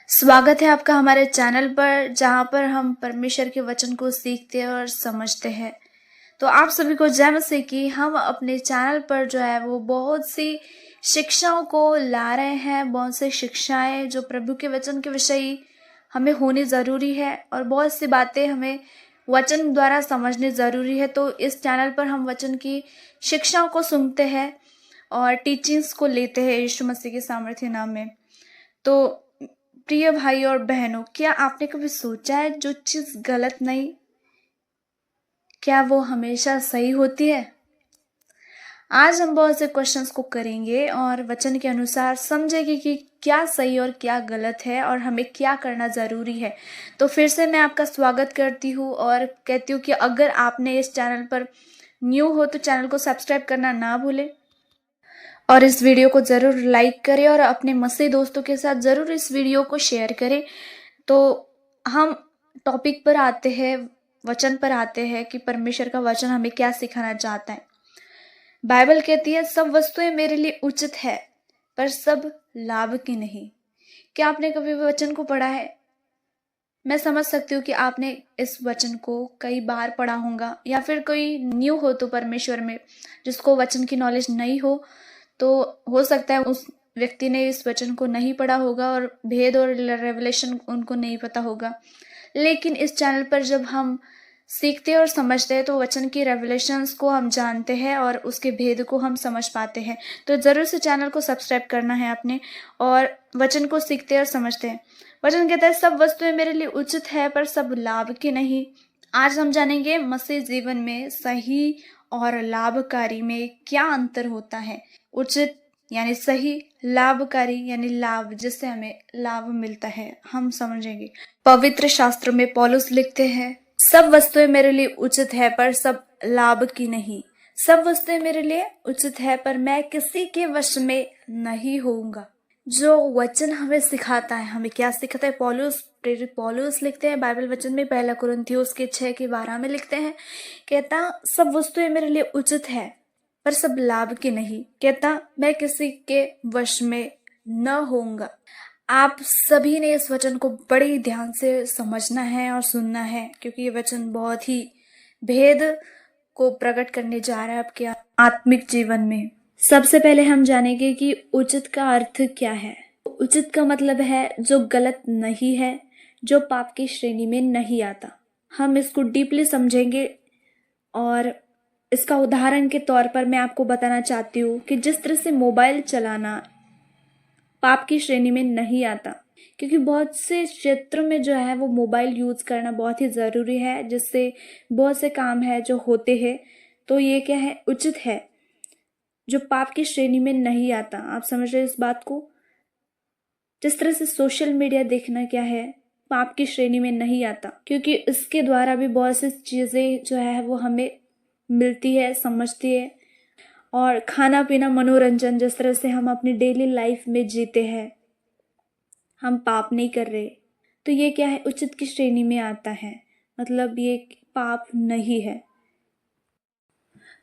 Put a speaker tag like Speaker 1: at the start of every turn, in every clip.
Speaker 1: स्वागत है आपका हमारे चैनल पर, जहाँ पर हम परमेश्वर के वचन को सीखते हैं और समझते हैं। तो आप सभी को जय मसीह की। हम अपने चैनल पर जो है वो बहुत सी शिक्षाओं को ला रहे हैं, बहुत सी शिक्षाएं जो प्रभु के वचन के विषय हमें होनी ज़रूरी है और बहुत सी बातें हमें वचन द्वारा समझनी ज़रूरी है। तो इस चैनल पर हम वचन की शिक्षाओं को सुनते हैं और टीचिंग्स को लेते हैं यीशु मसीह के सामर्थ्य नाम में। तो प्रिय भाई और बहनों, क्या आपने कभी सोचा है जो चीज गलत नहीं, क्या वो हमेशा सही होती है? आज हम बहुत से क्वेश्चंस को करेंगे और वचन के अनुसार समझेंगे कि क्या सही और क्या गलत है और हमें क्या करना ज़रूरी है। तो फिर से मैं आपका स्वागत करती हूँ और कहती हूँ कि अगर आपने इस चैनल पर न्यू हो तो चैनल को सब्सक्राइब करना ना भूलें और इस वीडियो को ज़रूर लाइक करें और अपने मसीह दोस्तों के साथ ज़रूर इस वीडियो को शेयर करें। तो हम टॉपिक पर आते हैं, वचन पर आते हैं कि परमेश्वर का वचन हमें क्या सिखाना चाहता है। बाइबल कहती है सब वस्तुएं मेरे लिए उचित है पर सब लाभ की नहीं। क्या आपने कभी भी वचन को पढ़ा है? मैं समझ सकती हूँ कि आपने इस वचन को कई बार पढ़ा होगा, या फिर कोई न्यू हो तो परमेश्वर में, जिसको वचन की नॉलेज नहीं हो, तो हो सकता है उस व्यक्ति ने इस वचन को नहीं पढ़ा होगा और भेद और रेवलेशन उनको नहीं पता होगा। लेकिन इस चैनल पर जब हम सीखते और समझते हैं तो वचन की रेवलेशंस को हम जानते हैं और उसके भेद को हम समझ पाते हैं। तो ज़रूर से चैनल को सब्सक्राइब करना है आपने और वचन को सीखते और समझते हैं। वचन कहता है सब वस्तुएं मेरे लिए उचित है पर सब लाभ की नहीं। आज हम जानेंगे मसीह जीवन में सही और लाभकारी में क्या अंतर होता है। उचित यानी सही, लाभकारी यानी लाभ, जिससे हमें लाभ मिलता है, हम समझेंगे। पवित्र शास्त्र में पौलुस लिखते हैं सब वस्तुएं मेरे लिए उचित है पर सब लाभ की नहीं। सब वस्तुएं मेरे लिए उचित है पर मैं किसी के वश में नहीं होऊंगा। जो वचन हमें सिखाता है, हमें क्या सिखाता है? पौलुस, प्रेरित पौलुस लिखते हैं बाइबल वचन में, पहला कुरिन्थियोस के 6:12 में लिखते हैं, कहता सब वस्तुएं मेरे लिए उचित है पर सब लाभ की नहीं। कहता मैं किसी के वश में न होऊंगा। आप सभी ने इस वचन को बड़े ध्यान से समझना है और सुनना है, क्योंकि ये वचन बहुत ही भेद को प्रकट करने जा रहा है आपके आत्मिक जीवन में। सबसे पहले हम जानेंगे कि उचित का अर्थ क्या है। उचित का मतलब है जो गलत नहीं है, जो पाप की श्रेणी में नहीं आता। हम इसको डीपली समझेंगे और इसका उदाहरण के तौर पर मैं आपको बताना चाहती हूँ कि जिस तरह से मोबाइल चलाना पाप की श्रेणी में नहीं आता, क्योंकि बहुत से क्षेत्रों में जो है वो मोबाइल यूज करना बहुत ही ज़रूरी है, जिससे बहुत से काम है जो होते हैं। तो ये क्या है? उचित है, जो पाप की श्रेणी में नहीं आता। आप समझ रहे हैं इस बात को? जिस तरह से सोशल मीडिया देखना क्या है, पाप की श्रेणी में नहीं आता, क्योंकि इसके द्वारा भी बहुत सी चीज़ें जो है वो हमें मिलती है, समझती है। और खाना पीना, मनोरंजन, जिस तरह से हम अपनी डेली लाइफ में जीते हैं, हम पाप नहीं कर रहे, तो ये क्या है? उचित की श्रेणी में आता है, मतलब ये पाप नहीं है।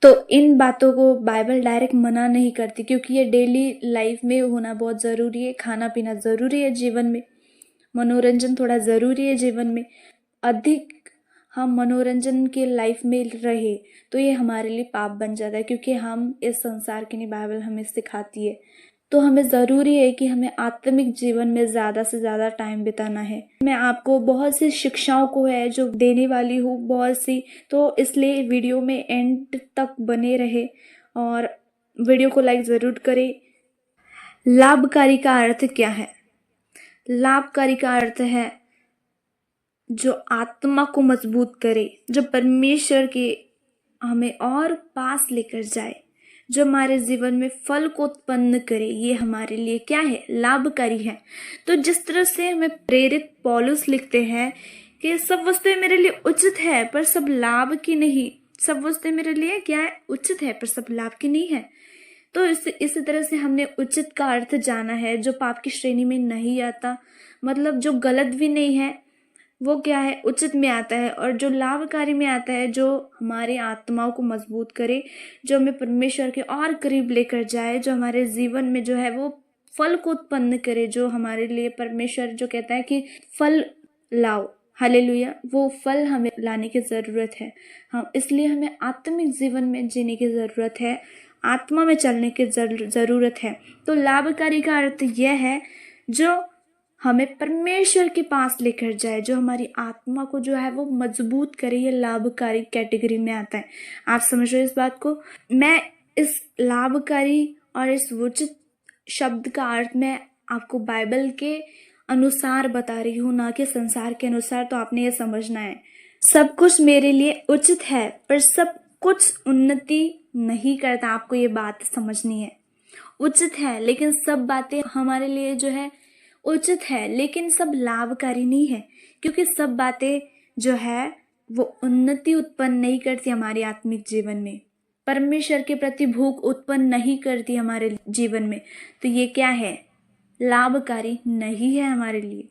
Speaker 1: तो इन बातों को बाइबल डायरेक्ट मना नहीं करती, क्योंकि ये डेली लाइफ में होना बहुत ज़रूरी है। खाना पीना ज़रूरी है जीवन में, मनोरंजन थोड़ा ज़रूरी है जीवन में। अधिक हम मनोरंजन के लाइफ में रहे तो ये हमारे लिए पाप बन जाता है, क्योंकि हम इस संसार की नहीं, बाइबल हमें सिखाती है। तो हमें ज़रूरी है कि हमें आत्मिक जीवन में ज़्यादा से ज़्यादा टाइम बिताना है। मैं आपको बहुत सी शिक्षाओं को है जो देने वाली हूँ, बहुत सी, तो इसलिए वीडियो में एंड तक बने रहे और वीडियो को लाइक ज़रूर करें। लाभकारी का अर्थ क्या है? लाभकारी का अर्थ है जो आत्मा को मजबूत करे, जो परमेश्वर के हमें और पास लेकर जाए, जो हमारे जीवन में फल को उत्पन्न करे, ये हमारे लिए क्या है? लाभकारी है। तो जिस तरह से हमें प्रेरित पौलुस लिखते हैं कि सब वस्तुएं मेरे लिए उचित है पर सब लाभ की नहीं। सब वस्तुएं मेरे लिए क्या है? उचित है पर सब लाभ की नहीं है। तो इसी तरह से हमने उचित का अर्थ जाना है, जो पाप की श्रेणी में नहीं आता, मतलब जो गलत भी नहीं है, वो क्या है? उचित में आता है। और जो लाभकारी में आता है, जो हमारी आत्माओं को मजबूत करे, जो हमें परमेश्वर के और करीब लेकर जाए, जो हमारे जीवन में जो है वो फल को उत्पन्न करे, जो हमारे लिए परमेश्वर जो कहता है कि फल लाओ, हालेलुया, वो फल हमें लाने की ज़रूरत है। हम इसलिए हमें आत्मिक जीवन में जीने की ज़रूरत है, आत्मा में चलने की ज़रूरत है। तो लाभकारी का अर्थ यह है जो हमें परमेश्वर के पास लेकर जाए, जो हमारी आत्मा को जो है वो मजबूत करे, ये लाभकारी कैटेगरी में आता है। आप समझ रहे हो इस बात को? मैं इस लाभकारी और इस उचित शब्द का अर्थ मैं आपको बाइबल के अनुसार बता रही हूँ, ना कि संसार के अनुसार। तो आपने ये समझना है, सब कुछ मेरे लिए उचित है पर सब कुछ उन्नति नहीं करता। आपको ये बात समझनी है। उचित है लेकिन सब बातें हमारे लिए जो है उचित है, लेकिन सब लाभकारी नहीं है, क्योंकि सब बातें जो है वो उन्नति उत्पन्न नहीं करती हमारे आत्मिक जीवन में, परमेश्वर के प्रति भूख उत्पन्न नहीं करती हमारे जीवन में। तो ये क्या है? लाभकारी नहीं है हमारे लिए।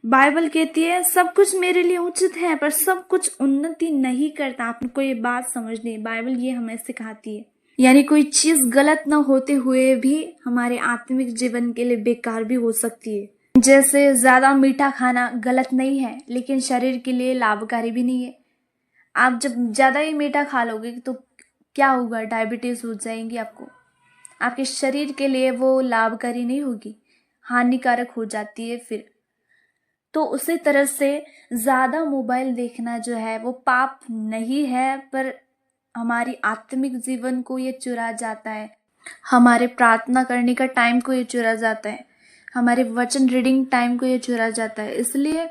Speaker 1: बाइबल कहती है सब कुछ मेरे लिए उचित है पर सब कुछ उन्नति नहीं करता। आपको ये बात समझनी है, बाइबल ये हमें सिखाती है। यानी कोई चीज गलत ना होते हुए भी हमारे आत्मिक जीवन के लिए बेकार भी हो सकती है। जैसे ज्यादा मीठा खाना गलत नहीं है, लेकिन शरीर के लिए लाभकारी भी नहीं है। आप जब ज्यादा ही मीठा खा लोगे तो क्या होगा? डायबिटीज हो जाएंगी आपको। आपके शरीर के लिए वो लाभकारी नहीं होगी, हानिकारक हो जाती है फिर। तो उसी तरह से ज्यादा मोबाइल देखना जो है वो पाप नहीं है, पर हमारी आत्मिक जीवन को ये चुरा जाता है, हमारे प्रार्थना करने का टाइम को ये चुरा जाता है, हमारे वचन रीडिंग टाइम को ये चुरा जाता है। इसलिए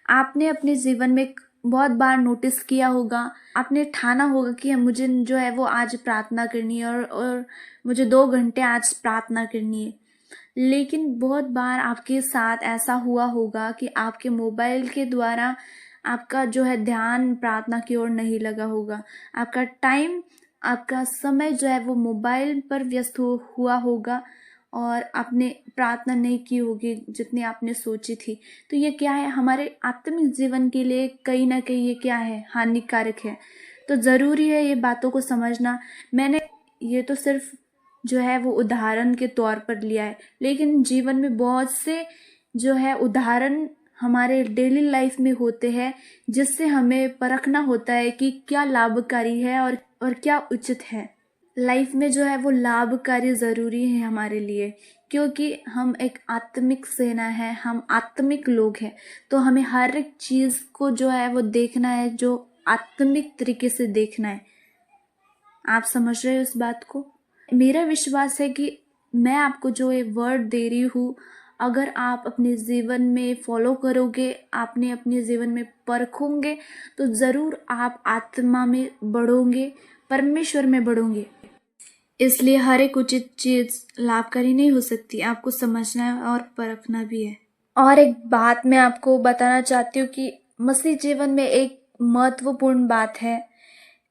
Speaker 1: आपने अपने जीवन में बहुत बार नोटिस किया होगा, आपने ठाना होगा कि मुझे जो है वो आज प्रार्थना करनी है और मुझे 2 घंटे आज प्रार्थना करनी है। लेकिन बहुत बार आपके साथ ऐसा हुआ होगा कि आपके मोबाइल के द्वारा आपका जो है ध्यान प्रार्थना की ओर नहीं लगा होगा, आपका टाइम, आपका समय जो है वो मोबाइल पर व्यस्त हुआ होगा और आपने प्रार्थना नहीं की होगी जितनी आपने सोची थी। तो ये क्या है? हमारे आत्मिक जीवन के लिए कहीं ना कहीं ये क्या है? हानिकारक है। तो ज़रूरी है ये बातों को समझना। मैंने ये तो सिर्फ जो है वो उदाहरण के तौर पर लिया है, लेकिन जीवन में बहुत से जो है उदाहरण हमारे डेली लाइफ में होते हैं, जिससे हमें परखना होता है कि क्या लाभकारी है और क्या उचित है। लाइफ में जो है वो लाभकारी ज़रूरी है हमारे लिए, क्योंकि हम एक आत्मिक सेना है, हम आत्मिक लोग हैं। तो हमें हर एक चीज़ को जो है वो देखना है, जो आत्मिक तरीके से देखना है। आप समझ रहे हो इस बात को? मेरा विश्वास है कि मैं आपको जो ये वर्ड दे रही हूँ, अगर आप अपने जीवन में फॉलो करोगे, आपने अपने जीवन में परखोगे, तो ज़रूर आप आत्मा में बढ़ोगे, परमेश्वर में बढ़ोगे। इसलिए हर एक उचित चीज़ लाभकारी नहीं हो सकती, आपको समझना है और परखना भी है। और एक बात मैं आपको बताना चाहती हूँ कि मसीह जीवन में एक महत्वपूर्ण बात है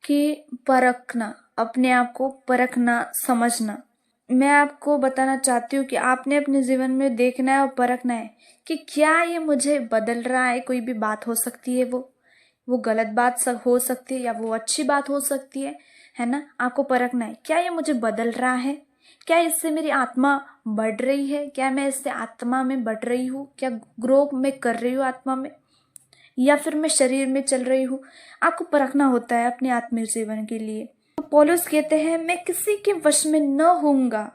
Speaker 1: कि परखना, अपने आप को परखना, समझना। मैं आपको बताना चाहती हूँ कि आपने अपने जीवन में देखना है और परखना है कि क्या ये मुझे बदल रहा है। कोई भी बात हो सकती है, वो गलत बात हो सकती है या वो अच्छी बात हो सकती है ना? आपको परखना है, क्या ये मुझे बदल रहा है? क्या इससे मेरी आत्मा बढ़ रही है? क्या मैं इससे आत्मा में बढ़ रही हूँ? क्या ग्रो मैं कर रही हूँ आत्मा में, या फिर मैं शरीर में चल रही हूँ? आपको परखना होता है अपने आत्मिक जीवन के लिए। तो पौलुस कहते हैं मैं किसी के वश में न होऊंगा।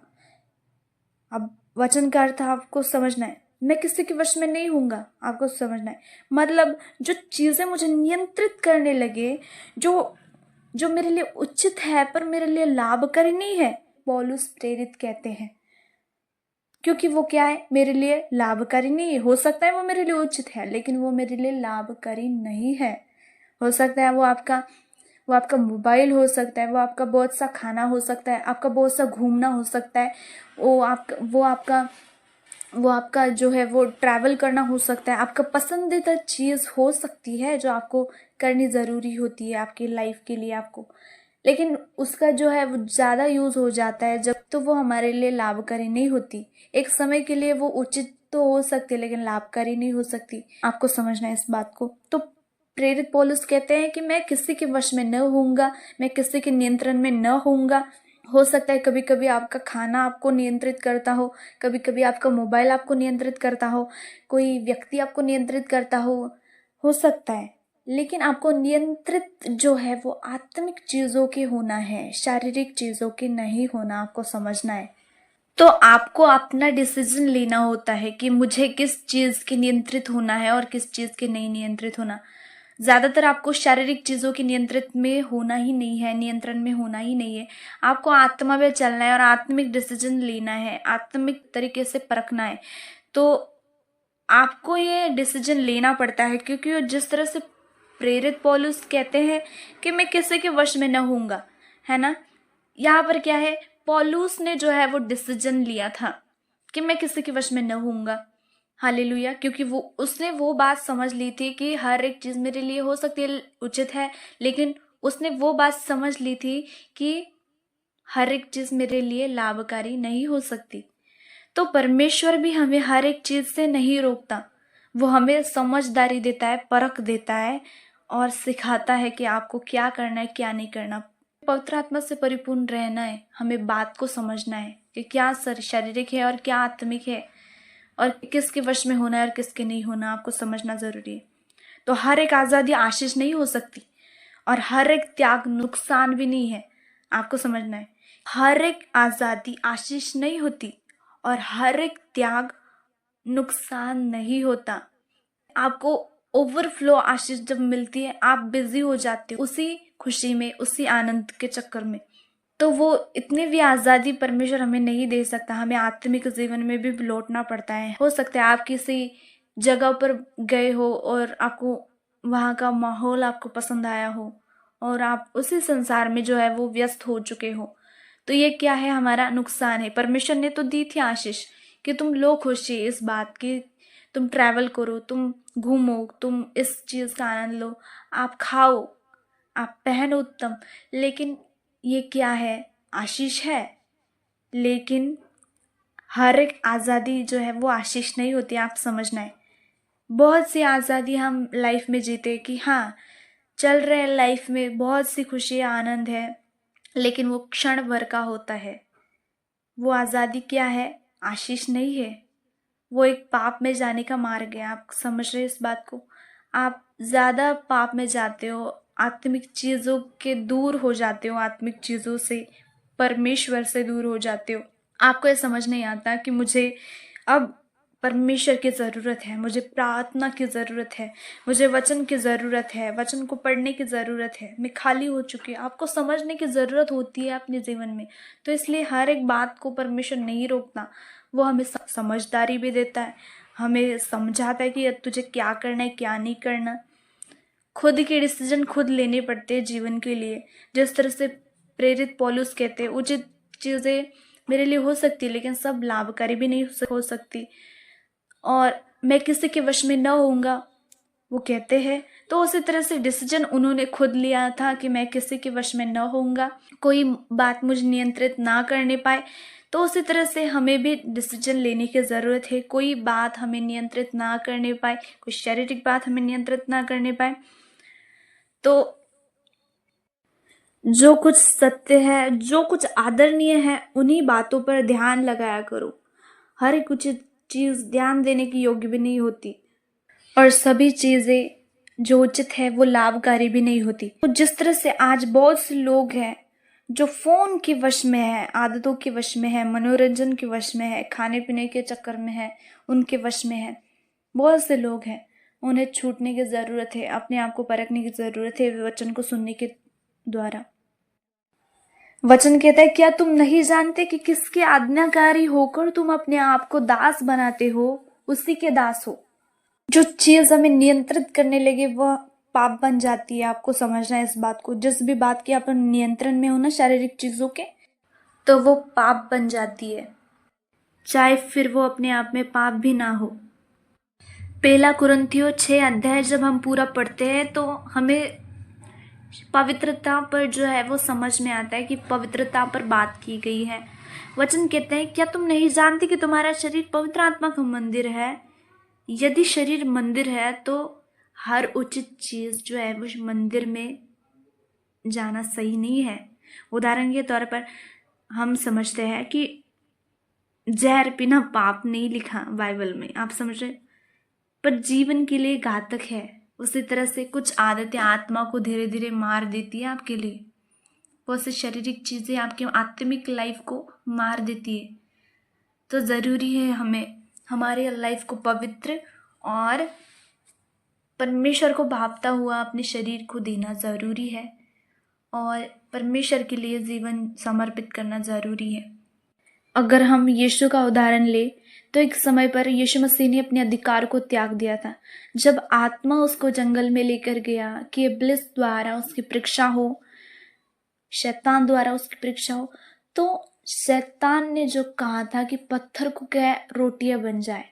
Speaker 1: अब वचन का अर्थ आपको समझना है, मैं किसी के वश में नहीं होऊंगा, आपको समझना है। मतलब जो चीजें मुझे नियंत्रित करने लगे, जो मेरे लिए उचित है पर मेरे लिए लाभकारी नहीं है, पौलुस प्रेरित कहते हैं, क्योंकि वो क्या है? मेरे लिए लाभकारी नहीं है। हो सकता है वो मेरे लिए उचित है, लेकिन वो मेरे लिए लाभकारी नहीं है। हो सकता है वो आपका मोबाइल हो सकता है, वो आपका बहुत सा खाना हो सकता है, आपका बहुत सा घूमना हो सकता है, वो आपका जो है वो ट्रैवल करना हो सकता है, आपका पसंदीदा चीज़ हो सकती है जो आपको करनी ज़रूरी होती है आपकी लाइफ के लिए आपको। लेकिन उसका जो है वो ज़्यादा यूज़ हो जाता है जब, तो वो हमारे लिए लाभकारी नहीं होती। एक समय के लिए वो उचित तो हो सकती है, लेकिन लाभकारी नहीं हो सकती। आपको समझना है इस बात को। तो प्रेरित पौलुस कहते हैं कि मैं किसी के वश में न होऊंगा, मैं किसी के नियंत्रण में न होऊंगा, हो सकता है कभी कभी आपका खाना आपको नियंत्रित करता कभी कभी आपका मोबाइल आपको नियंत्रित करता कोई व्यक्ति आपको नियंत्रित करता हो सकता है। लेकिन आपको नियंत्रित जो है वो आत्मिक चीजों के होना है, शारीरिक चीजों के नहीं होना, आपको समझना है। तो आपको अपना डिसीजन लेना होता है कि मुझे किस चीज के नियंत्रित होना है और किस चीज के नहीं नियंत्रित होना। ज्यादातर आपको शारीरिक चीजों के नियंत्रित में होना ही नहीं है, नियंत्रण में होना ही नहीं है। आपको आत्मा में चलना है और आत्मिक डिसीजन लेना है, आत्मिक तरीके से परखना है। तो आपको ये डिसीजन लेना पड़ता है, क्योंकि जिस तरह से प्रेरित पौलुस कहते हैं कि मैं किसी के वश में न होऊंगा, है ना। यहाँ पर क्या है, पौलुस ने जो है वो डिसीजन लिया था कि मैं किसी के वश में न होऊंगा। हालेलुया। क्योंकि उसने वो बात समझ ली थी कि हर एक चीज मेरे लिए हो सकती है उचित है, लेकिन उसने वो बात समझ ली थी कि हर एक चीज मेरे लिए लाभकारी नहीं हो सकती। तो परमेश्वर भी हमें हर एक चीज से नहीं रोकता, वो हमें समझदारी देता है, परख देता है और सिखाता है कि आपको क्या करना है, क्या नहीं करना। पवित्र आत्मा से परिपूर्ण रहना है, हमें बात को समझना है कि क्या शारीरिक है और क्या आत्मिक है, और किसके वश में होना है और किसके नहीं होना, आपको समझना जरूरी है। तो हर एक आजादी आशीष नहीं हो सकती और हर एक त्याग नुकसान भी नहीं है, आपको समझना है। हर एक आजादी आशीष नहीं होती और हर एक त्याग नुकसान नहीं होता। आपको ओवरफ्लो आशीष जब मिलती है, आप बिजी हो जाते हो उसी खुशी में, उसी आनंद के चक्कर में। तो वो इतनी भी आज़ादी परमेश्वर हमें नहीं दे सकता, हमें आत्मिक जीवन में भी लौटना पड़ता है। हो सकता है आप किसी जगह पर गए हो और आपको वहाँ का माहौल आपको पसंद आया हो और आप उसी संसार में जो है वो व्यस्त हो चुके हो। तो ये क्या है, हमारा नुकसान है। परमेश्वर ने तो दी थी आशीष कि तुम लो खुशी इस बात की, तुम ट्रैवल करो, तुम घूमो, तुम इस चीज़ का आनंद लो, आप खाओ, आप पहनो उत्तम। लेकिन ये क्या है, आशीष है। लेकिन हर एक आज़ादी जो है वो आशीष नहीं होती, आप समझना है। बहुत सी आज़ादी हम लाइफ में जीते कि हाँ चल रहे हैं, लाइफ में बहुत सी खुशी आनंद है, लेकिन वो क्षण भर का होता है। वो आज़ादी क्या है, आशीष नहीं है, वो एक पाप में जाने का मार्ग है। आप समझ रहे इस बात को। आप ज़्यादा पाप में जाते हो, आत्मिक चीज़ों के दूर हो जाते हो, आत्मिक चीज़ों से, परमेश्वर से दूर हो जाते हो। आपको ये समझ नहीं आता कि मुझे अब परमेश्वर की ज़रूरत है, मुझे प्रार्थना की ज़रूरत है, मुझे वचन की ज़रूरत है, वचन को पढ़ने की ज़रूरत है, मैं खाली हो चुकी हूँ। आपको समझने की ज़रूरत होती है अपने जीवन में। तो इसलिए हर एक बात को परमेश्वर नहीं रोकता, वो हमें समझदारी भी देता है, हमें समझाता है कि तुझे क्या करना है, क्या नहीं करना। खुद के डिसीजन खुद लेने पड़ते हैं जीवन के लिए। जिस तरह से प्रेरित पौलुस कहते हैं, उचित चीज़ें मेरे लिए हो सकती है लेकिन सब लाभकारी भी नहीं हो सकती, और मैं किसी के वश में न होऊंगा, वो कहते हैं। तो उसी तरह से डिसीजन उन्होंने खुद लिया था कि मैं किसी के वश में न होऊंगा, कोई बात मुझे नियंत्रित ना करने पाए। तो उसी तरह से हमें भी डिसीजन लेने की ज़रूरत है, कोई बात हमें नियंत्रित ना करने पाए, कोई शारीरिक बात हमें नियंत्रित ना करने पाए। तो जो कुछ सत्य है, जो कुछ आदरणीय है, उन्हीं बातों पर ध्यान लगाया करो। हर एक उचित चीज ध्यान देने की योग्य भी नहीं होती, और सभी चीजें जो उचित है वो लाभकारी भी नहीं होती। तो जिस तरह से आज बहुत से लोग हैं जो फोन के वश में है, आदतों के वश में है, मनोरंजन के वश में है, खाने पीने के चक्कर में है, उनके वश में है, बहुत से लोग हैं। उन्हें छूटने की जरूरत है, अपने आप को परखने की जरूरत है वचन को सुनने के द्वारा। वचन कहता है, क्या तुम नहीं जानते कि किसके आज्ञाकारी होकर तुम अपने आप को दास बनाते हो, उसी के दास हो। जो चीज हमें नियंत्रित करने लगे वह पाप बन जाती है। आपको समझना है इस बात को। जिस भी बात की आप नियंत्रण में हो ना, शारीरिक चीजों के, तो वो पाप बन जाती है, चाहे फिर वो अपने आप में पाप भी ना हो। पहला कुरिन्थियों 6 अध्याय जब हम पूरा पढ़ते हैं तो हमें पवित्रता पर जो है वो समझ में आता है कि पवित्रता पर बात की गई है। वचन कहते हैं, क्या तुम नहीं जानते कि तुम्हारा शरीर पवित्र आत्मा का मंदिर है। यदि शरीर मंदिर है तो हर उचित चीज जो है वो मंदिर में जाना सही नहीं है। उदाहरण के तौर पर हम समझते हैं कि जहर पीना पाप नहीं लिखा बाइबल में, आप समझ रहे, पर जीवन के लिए घातक है। उसी तरह से कुछ आदतें आत्मा को धीरे धीरे मार देती है आपके लिए। बहुत सी शारीरिक चीज़ें आपके आत्मिक लाइफ को मार देती है। तो ज़रूरी है हमें हमारे लाइफ को पवित्र और परमेश्वर को भावता हुआ अपने शरीर को देना ज़रूरी है और परमेश्वर के लिए जीवन समर्पित करना ज़रूरी है। अगर हम यीशु का उदाहरण ले तो एक समय पर यीशु मसीह ने अपने अधिकार को त्याग दिया था। जब आत्मा उसको जंगल में लेकर गया कि इब्लिस द्वारा उसकी परीक्षा हो, शैतान द्वारा उसकी परीक्षा हो, तो शैतान ने जो कहा था कि पत्थर को क्या रोटियां बन जाए,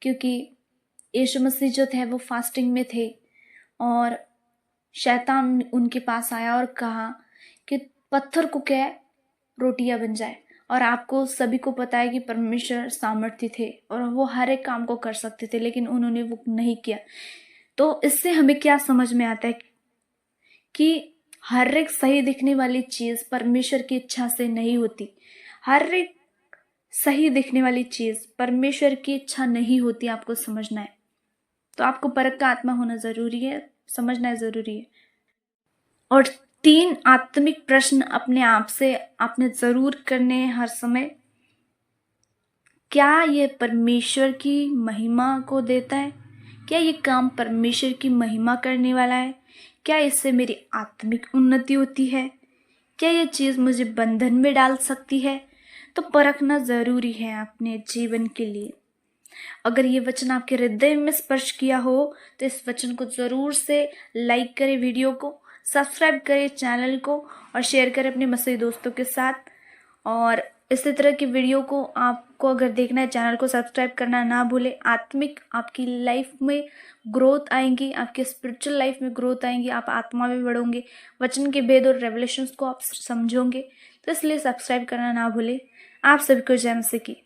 Speaker 1: क्योंकि यीशु मसीह जो थे वो फास्टिंग में थे और शैतान उनके पास आया और कहा कि पत्थर को क्या रोटियां बन जाए। और आपको सभी को पता है कि परमेश्वर सामर्थ्य थे और वो हर एक काम को कर सकते थे, लेकिन उन्होंने वो नहीं किया। तो इससे हमें क्या समझ में आता है कि हर एक सही दिखने वाली चीज़ परमेश्वर की इच्छा से नहीं होती। हर एक सही दिखने वाली चीज़ परमेश्वर की इच्छा नहीं होती, आपको समझना है। तो आपको परख का आत्मा होना ज़रूरी है, समझना ज़रूरी है। और 3 आत्मिक प्रश्न अपने आप से आपने ज़रूर करने हैं हर समय। क्या ये परमेश्वर की महिमा को देता है? क्या ये काम परमेश्वर की महिमा करने वाला है? क्या इससे मेरी आत्मिक उन्नति होती है? क्या ये चीज़ मुझे बंधन में डाल सकती है? तो परखना ज़रूरी है अपने जीवन के लिए। अगर ये वचन आपके हृदय में स्पर्श किया हो तो इस वचन को ज़रूर से लाइक करें, वीडियो को सब्सक्राइब करें, चैनल को, और शेयर करें अपने मसीही दोस्तों के साथ। और इसी तरह की वीडियो को आपको अगर देखना है, चैनल को सब्सक्राइब करना ना भूलें। आत्मिक आपकी लाइफ में ग्रोथ आएंगी, आपके स्पिरिचुअल लाइफ में ग्रोथ आएंगी, आप आत्मा में बढ़ोगे, वचन के भेद और रेवलेशंस को आप समझोगे। तो इसलिए सब्सक्राइब करना ना भूलें। आप सभी को जय मसीह की।